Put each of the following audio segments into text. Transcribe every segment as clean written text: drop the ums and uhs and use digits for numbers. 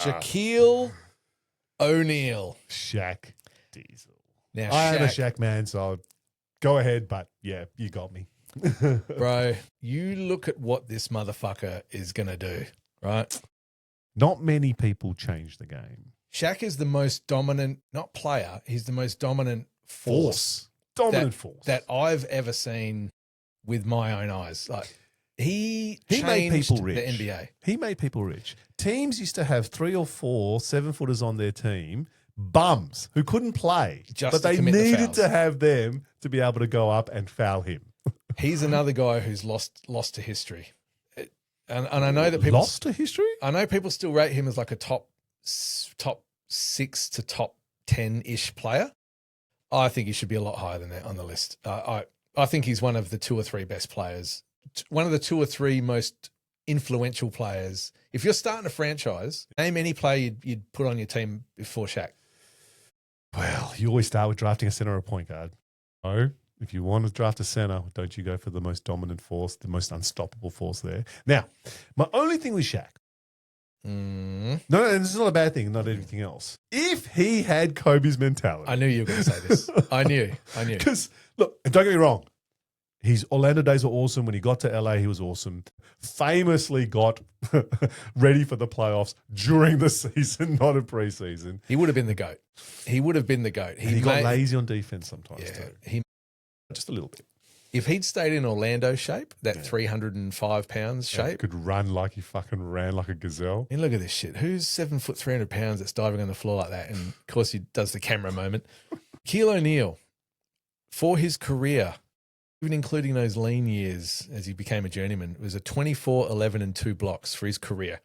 Shaquille O'Neal. Shaq Diesel. Now, I am a Shaq man, so go ahead, but yeah, you got me. Bro, you look at what this motherfucker is going to do, right? Not many people change the game. Shaq is the most dominant, not player, he's the most dominant force. Dominant force. That I've ever seen with my own eyes. Like, he made people changed rich. the NBA. He made people rich. Teams used to have 3 or 4 7-footers on their team, bums who couldn't play, but they needed to have them to be able to go up and foul him. He's another guy who's lost to history. And I know that people lost to history. I know people still rate him as like a top 6 to top 10-ish player. I think he should be a lot higher than that on the list. I think he's one of the 2 or 3 best players, one of the 2 or 3 most influential players. If you're starting a franchise, name any player you'd put on your team before Shaq. Well, you always start with drafting a center or a point guard. Oh, if you want to draft a center, don't you go for the most dominant force, the most unstoppable force there? Now, my only thing with Shaq, no, this is not a bad thing, not anything else. If he had Kobe's mentality. I knew you were going to say this. I knew. Because, look, don't get me wrong. His Orlando days were awesome. When he got to LA, he was awesome. Famously got ready for the playoffs during the season, not a preseason. He would have been the GOAT. He got lazy on defense sometimes too. Just a little bit. If he'd stayed in Orlando shape, that 305 pounds shape. Could run like he fucking ran like a gazelle. And look at this shit. Who's 7 foot 300 pounds that's diving on the floor like that? And of course he does the camera moment. Shaquille O'Neal, for his career, even including those lean years as he became a journeyman, it was a 24, 11 and 2 blocks for his career.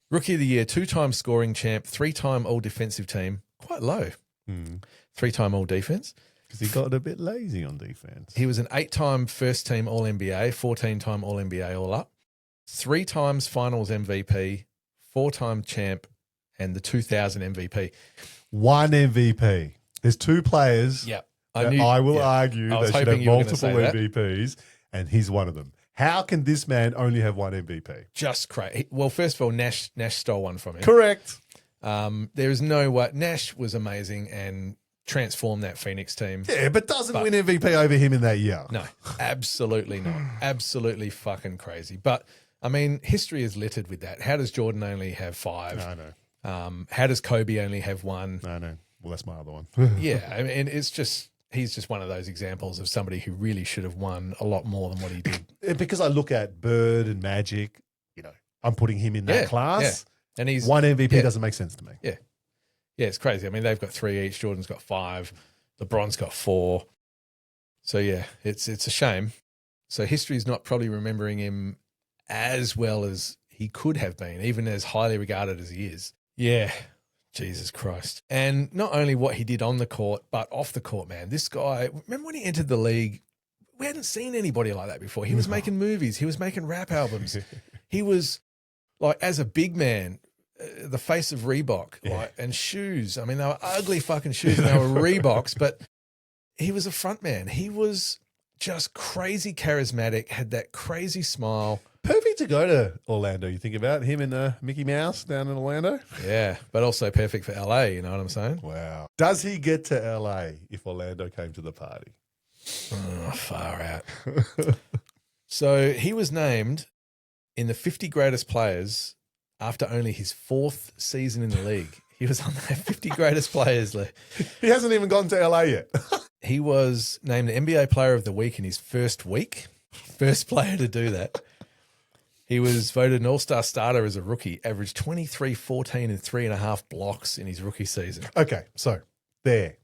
Rookie of the year, 2-time scoring champ, 3-time all defensive team. Quite low. 3-time all defense. Because he got a bit lazy on defense. He was an 8-time first team All NBA, 14-time All NBA all up, 3 times finals MVP, 4-time champ, and the 2000 MVP. 1 MVP. There's 2 players I will argue that should have multiple MVPs, and he's one of them. How can this man only have 1 MVP? Just crazy. Well, first of all, Nash stole one from him. Correct. There is no way. Nash was amazing and transformed that Phoenix team. Yeah, but doesn't win MVP over him in that year. No, absolutely not. Absolutely fucking crazy. But, I mean, history is littered with that. How does Jordan only have 5? I know. How does Kobe only have 1? I know. Well, that's my other one. Yeah, I mean, he's just one of those examples of somebody who really should have won a lot more than what he did. Because I look at Bird and Magic, I'm putting him in that class. Yeah. And he's 1 MVP doesn't make sense to me. Yeah. Yeah, it's crazy. I mean, they've got 3 each. Jordan's got 5. LeBron's got 4. So, yeah, it's a shame. So history's not probably remembering him as well as he could have been, even as highly regarded as he is. Yeah, Jesus Christ. And not only what he did on the court, but off the court, man. This guy, remember when he entered the league, we hadn't seen anybody like that before. He was making movies. He was making rap albums. He was, like, as a big man, the face of Reebok, and shoes. I mean, they were ugly fucking shoes and they were Reeboks, but he was a front man. He was just crazy charismatic, had that crazy smile. Perfect to go to Orlando, you think about him and Mickey Mouse down in Orlando. Yeah, but also perfect for LA, you know what I'm saying? Wow. Does he get to LA if Orlando came to the party? Oh, far out. So he was named in the 50 greatest players after only his 4th season in the league. He was on that 50 greatest players list. He hasn't even gone to LA yet. He was named the NBA Player of the Week in his first week. First player to do that. He was voted an all-star starter as a rookie, averaged 23, 14, and 3.5 blocks in his rookie season. Okay, so there.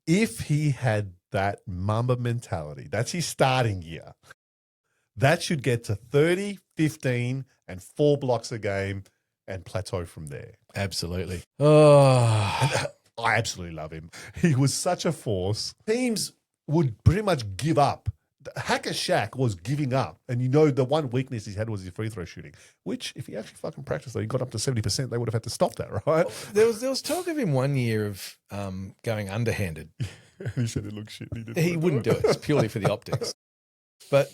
If he had that Mamba mentality, that's his starting year, that should get to 30, 15, and 4 blocks a game and plateau from there. Absolutely. Oh, I absolutely love him. He was such a force. Teams would pretty much give up. Hacker Shaq was giving up. And the one weakness he had was his free throw shooting, which if he actually fucking practiced, he got up to 70%, they would have had to stop that, right? There was talk of him one year of going underhanded. He said it looked shit. He wouldn't do it. It's purely for the optics. But,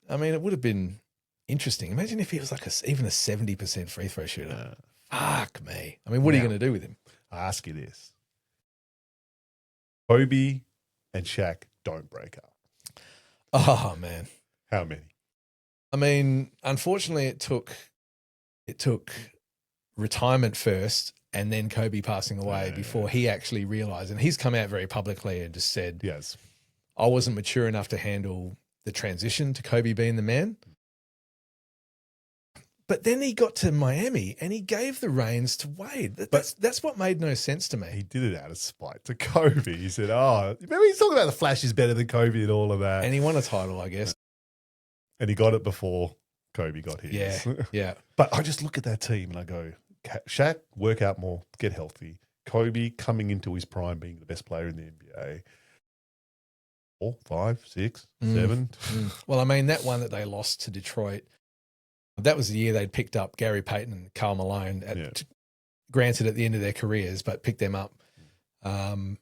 I mean, it would have been interesting. Imagine if he was like even a 70% free throw shooter. Fuck me. I mean, what are you going to do with him? I ask you this. Kobe and Shaq don't break up. Oh, man. How many? I mean, unfortunately, it took retirement first and then Kobe passing away before he actually realized. And he's come out very publicly and just said, Yes, I wasn't mature enough to handle the transition to Kobe being the man. But then he got to Miami and he gave the reins to Wade. That's what made no sense to me. he did it out of spite to Kobe. He said, remember he's talking about the Flash is better than Kobe and all of that. And he won a title, I guess. And he got it before Kobe got his. Yeah, yeah. But I just look at that team and I go, Shaq, work out more, get healthy. Kobe coming into his prime, being the best player in the NBA. 4, 5, 6, 7. Well, I mean, that one that they lost to Detroit, that was the year they'd picked up Gary Payton and Karl Malone, granted at the end of their careers, but picked them up.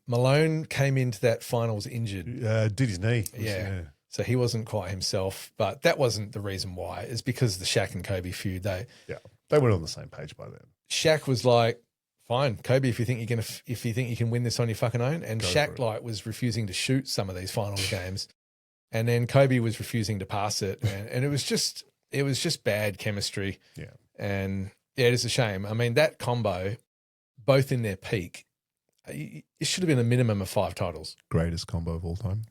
Malone came into that finals injured. Did his knee. Yeah. So he wasn't quite himself, but that wasn't the reason why. It's because of the Shaq and Kobe feud. They weren't on the same page by then. Shaq was like, fine, Kobe, if you think you can win this on your fucking own. And Shaq was refusing to shoot some of these finals games. And then Kobe was refusing to pass it. And it was just bad chemistry. Yeah. And it is a shame. I mean, that combo, both in their peak, it should have been a minimum of 5 titles. Greatest combo of all time.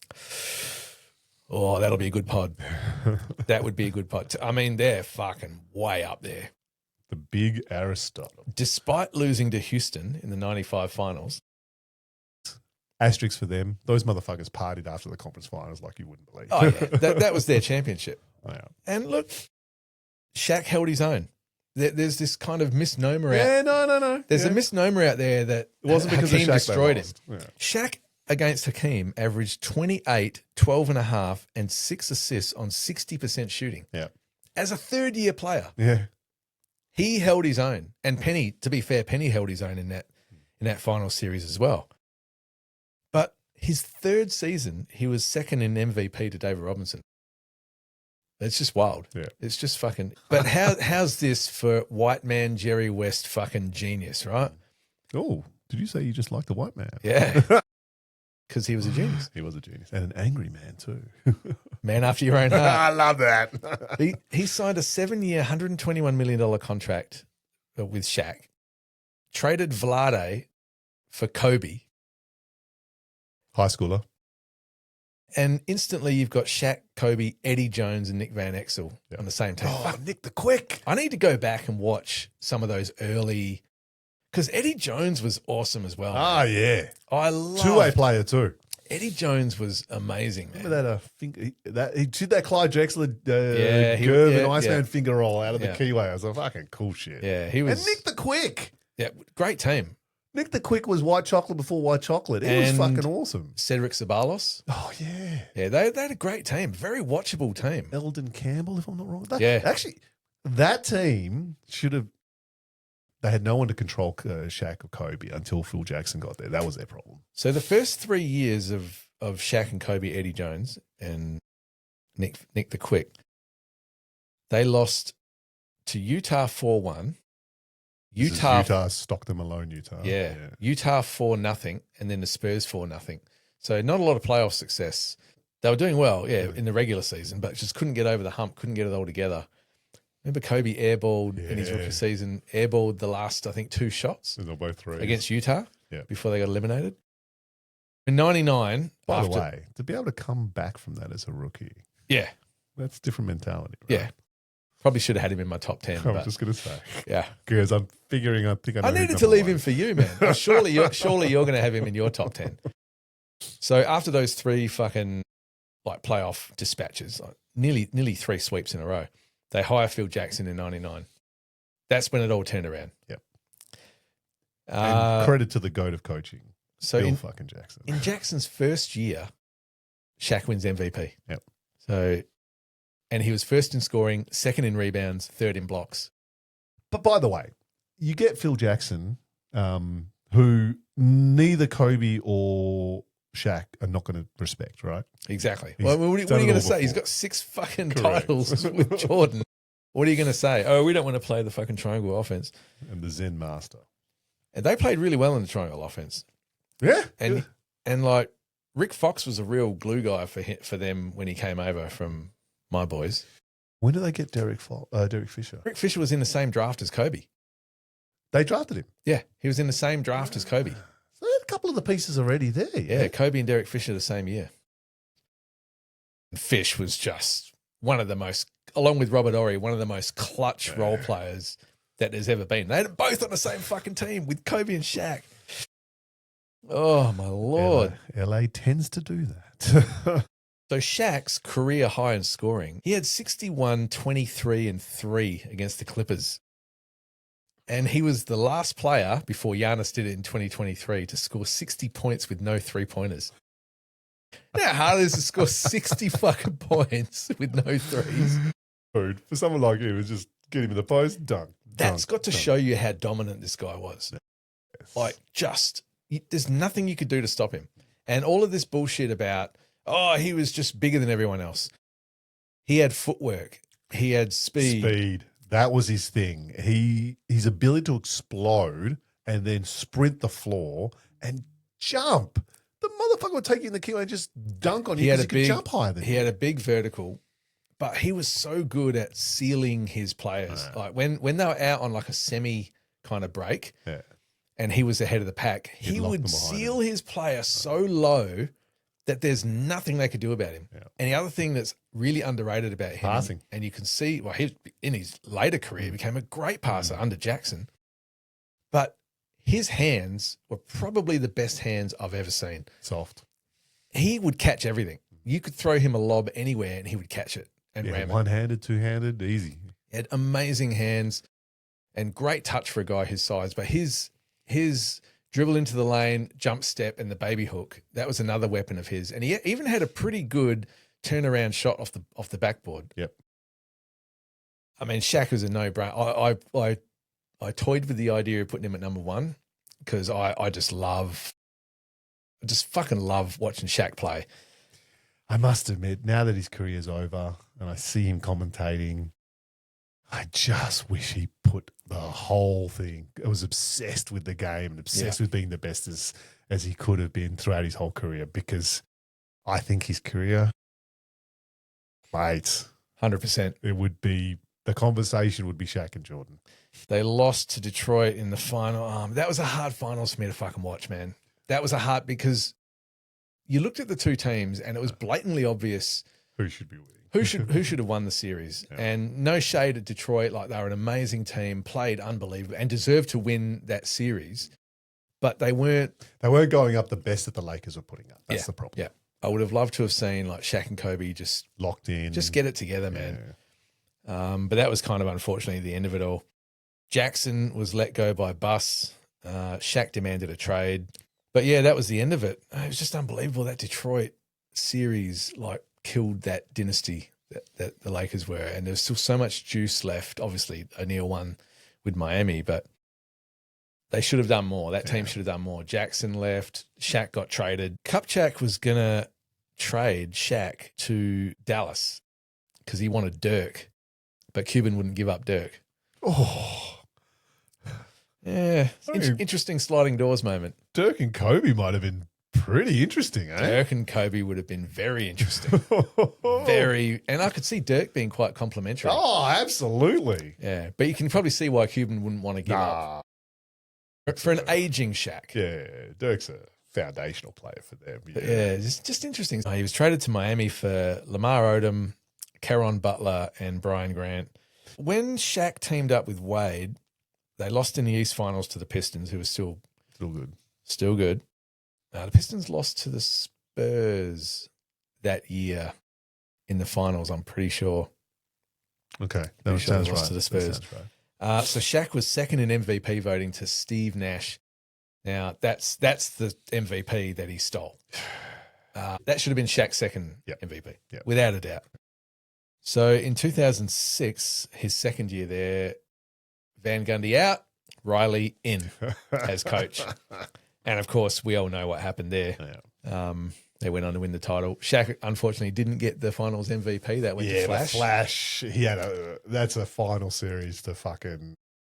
Oh, that'll be a good pod. That would be a good pod. I mean, they're fucking way up there. The big Aristotle. Despite losing to Houston in the 95 finals. Asterisks for them. Those motherfuckers partied after the conference finals like you wouldn't believe. Oh, yeah. That was their championship. Oh, yeah. And look, Shaq held his own. There's this kind of misnomer out. Yeah, no. There's a misnomer out there that it wasn't because Hakeem of Shaq destroyed him. Yeah. Shaq against Hakeem averaged 28, 12.5, and 6 assists on 60% shooting. Yeah. As a third-year player. Yeah. He held his own. And Penny, to be fair, Penny held his own in that final series as well. But his third season, he was second in MVP to David Robinson. It's just wild. Yeah. It's just fucking. But how's this for white man Jerry West fucking genius, right? Oh, did you say you just like the white man? Yeah. Because he was a genius. He was a genius. And an angry man too. Man after your own heart. I love that. He signed a 7-year, $121 million contract with Shaq, traded Vlade for Kobe. High schooler. And instantly you've got Shaq, Kobe, Eddie Jones, and Nick Van Exel on the same team. Oh, Nick the Quick. I need to go back and watch some of those early, because Eddie Jones was awesome as well. Ah, yeah. I love Two-way player too. Eddie Jones was amazing, man. Remember that? He did that Clyde Drexler Gerb and Iceman finger roll out of the keyway. I was like, fucking cool shit. Yeah, he was. And Nick the Quick. Yeah, great team. Nick the Quick was white chocolate before white chocolate. It was fucking awesome. Cedric Ceballos. Oh, yeah. Yeah, they had a great team. Very watchable team. Eldon Campbell, if I'm not wrong. Actually, that team should have. They had no one to control Shaq or Kobe until Phil Jackson got there. That was their problem. So the first 3 years of Shaq and Kobe, Eddie Jones and Nick the Quick, they lost to Utah 4-1. Utah, Stockton, Malone, Utah. Yeah. Utah 4-0, and then the Spurs 4-0. So not a lot of playoff success. They were doing well, in the regular season, but just couldn't get over the hump, couldn't get it all together. Remember Kobe airballed in his rookie season, airballed the last, I think, 2 shots and they're both 3 against Utah before they got eliminated. In 99, by the way, to be able to come back from that as a rookie, that's different mentality. Right? Yeah, probably should have had him in my top 10. I was just going to say, because I'm figuring. I needed to leave him for you, man. Well, surely you're going to have him in your top 10. So after those 3 fucking playoff dispatches, nearly 3 sweeps in a row. They hire Phil Jackson in 99. That's when it all turned around. Yep. And credit to the GOAT of coaching, Phil fucking Jackson. In Jackson's first year, Shaq wins MVP. Yep. So, and he was first in scoring, second in rebounds, third in blocks. But by the way, you get Phil Jackson, who neither Kobe or Shaq are not going to respect, right? Exactly. What are you going to say? He's got 6 fucking titles with Jordan. What are you going to say? Oh, we don't want to play the fucking triangle offense. And the Zen master. And they played really well in the triangle offense. Yeah. And like Rick Fox was a real glue guy for them when he came over from my boys. When did they get Derek Fisher? Rick Fisher was in the same draft as Kobe. They drafted him. Yeah, he was in the same draft as Kobe. So they had a couple of the pieces already there. Yeah, Kobe and Derek Fisher the same year. Fish was just one of the most, along with Robert Ory, one of the most clutch role players that there's ever been. They had both on the same fucking team with Kobe and Shaq. Oh, my Lord. LA tends to do that. So Shaq's career high in scoring, he had 61, 23, and 3 against the Clippers. And he was the last player before Giannis did it in 2023 to score 60 points with no three-pointers. You know how hard it is to score 60 fucking points with no threes? Dude, for someone like you, it's just get him in the post, dunk. That's got to show you how dominant this guy was. Yes. Like, there's nothing you could do to stop him. And all of this bullshit about, oh, he was just bigger than everyone else. He had footwork. He had speed. That was his thing. His ability to explode and then sprint the floor and jump. The motherfucker would take you in the kilo and just dunk on you because he could jump higher than you. He had a big vertical, but he was so good at sealing his players. Like when they were out on like a semi kind of break and he was ahead of the pack, he would seal his player so low that there's nothing they could do about him. Yeah. And the other thing that's really underrated about him, passing. And you can see, well, he in his later career became a great passer under Jackson, but his hands were probably the best hands I've ever seen. Soft. He would catch everything. You could throw him a lob anywhere and he would catch it and ram it. One-handed, two-handed, easy. He had amazing hands and great touch for a guy his size, but his dribble into the lane, jump step, and the baby hook, that was another weapon of his. And he even had a pretty good turnaround shot off the backboard. Yep. I mean, Shaq was a no-brainer. I toyed with the idea of putting him at number one because I just fucking love watching Shaq play. I must admit, now that his career's over and I see him commentating, I just wish he put the whole thing. I was obsessed with the game and obsessed with being the best as he could have been throughout his whole career, because I think his career, mate, 100%. It would be, the conversation would be Shaq and Jordan. They lost to Detroit in the final. That was a hard finals for me to fucking watch, man. That was a hard, because you looked at the two teams and it was blatantly obvious who should be winning. Who should have won the series? Yeah. And no shade at Detroit, like they were an amazing team, played unbelievable, and deserved to win that series. But they weren't going up the best that the Lakers were putting up. That's the problem. Yeah, I would have loved to have seen like Shaq and Kobe just locked in, just get it together, man. But that was kind of unfortunately the end of it all. Jackson was let go by Buss. Shaq demanded a trade, but yeah, that was the end of it. It was just unbelievable. That Detroit series like killed that dynasty that the Lakers were, and there's still so much juice left. Obviously, O'Neal won with Miami, but they should have done more. That team should have done more. Jackson left. Shaq got traded. Kupchak was going to trade Shaq to Dallas because he wanted Dirk, but Cuban wouldn't give up Dirk. Oh. Yeah. Interesting sliding doors moment. Dirk and Kobe might have been pretty interesting, eh? Dirk and Kobe would have been very interesting. And I could see Dirk being quite complimentary. Oh, absolutely. Yeah, but you can probably see why Cuban wouldn't want to give up. For an aging Shaq. Yeah, Dirk's a foundational player for them. Yeah, just interesting. He was traded to Miami for Lamar Odom, Caron Butler, and Brian Grant. When Shaq teamed up with Wade, they lost in the East Finals to the Pistons, who were still good. Still good. The Pistons lost to the Spurs that year in the finals, I'm pretty sure. Okay. That sounds right. To the Spurs. Right. So Shaq was second in MVP voting to Steve Nash. Now, that's the MVP that he stole. That should have been Shaq's second MVP, without a doubt. So in 2006, his second year there, Van Gundy out, Riley in as coach. And, of course, we all know what happened there. Yeah. They went on to win the title. Shaq, unfortunately, didn't get the finals MVP. That went to Yeah, Flash. the Flash. That's a final series to fucking.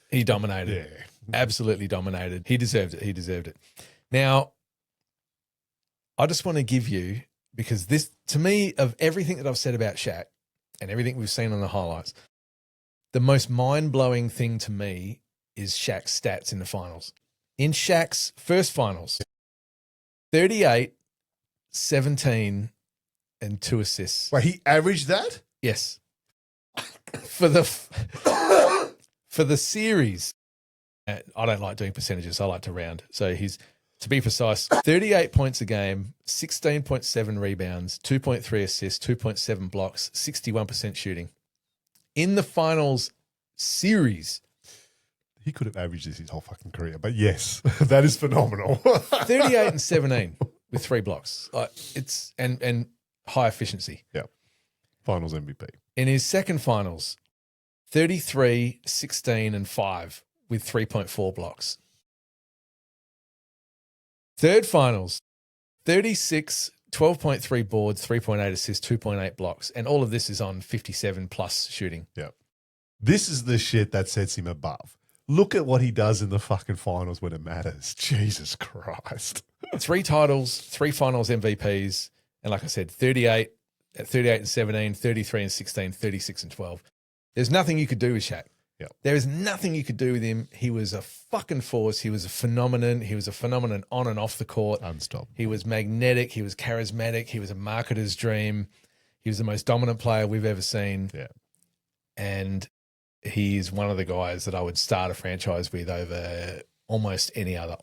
He dominated. Yeah. Absolutely dominated. He deserved it. He deserved it. Now, I just want to give you, because this, to me, of everything that I've said about Shaq and everything we've seen on the highlights, the most mind-blowing thing to me is Shaq's stats in the finals. In Shaq's first finals, 38, 17, and 2 assists. Wait, he averaged that? Yes. For the series, I don't like doing percentages. I like to round. So he's, to be precise, 38 points a game, 16.7 rebounds, 2.3 assists, 2.7 blocks, 61% shooting. In the finals series, He could have averaged this his whole fucking career, but yes, that is phenomenal. 38 and 17 with 3 blocks. It's and high efficiency. Yeah. Finals MVP. In his second finals, 33, 16, and 5 with 3.4 blocks. Third finals, 36, 12.3 boards, 3.8 assists, 2.8 blocks. And all of this is on 57 plus shooting. Yeah. This is the shit that sets him above. Look at what he does in the fucking finals when it matters. Jesus Christ. 3 titles, 3 finals MVPs. And like I said, 38 and 17, 33 and 16, 36 and 12. There's nothing you could do with Shaq. Yep. There is nothing you could do with him. He was a fucking force. He was a phenomenon. He was a phenomenon on and off the court. Unstoppable. He was magnetic. He was charismatic. He was a marketer's dream. He was the most dominant player we've ever seen. Yeah. And he's one of the guys that I would start a franchise with over almost any other.